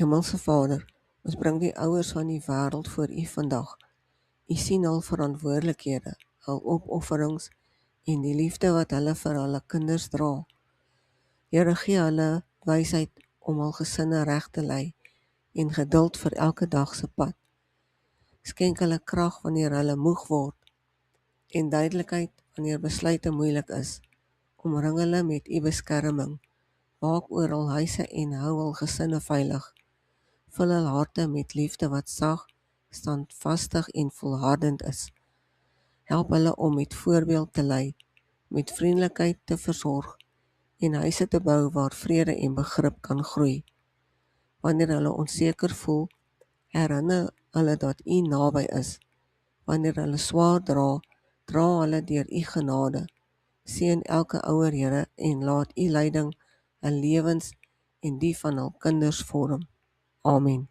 Hemelse Vader, ons bring die ouers van die wêreld voor U vandag. U sien hul verantwoordelikhede, hul opofferings en die liefde wat hulle vir hulle kinders dra. Here, gee hulle wysheid om hul gesinne reg te lei en geduld vir elke dag se pad. Skenk hulle krag wanneer hulle moeg word en duidelikheid wanneer besluite moeilik is. Omring hulle met U beskerming. Waak oor hul huise en hou hul gesinne veilig. Vul hul harte met liefde wat sag, standvastig en volhardend is. Help hulle om met voorbeeld te lei, met vriendelikheid te versorg en huise te bou waar vrede en begrip kan groei. Wanneer hulle onseker voel, herinner hulle dat U naby is. Wanneer hulle swaar dra, dra hulle deur U genade. Seën elke ouer, Here, en laat U leiding 'n lewens en die van hul kinders vorm. Amen.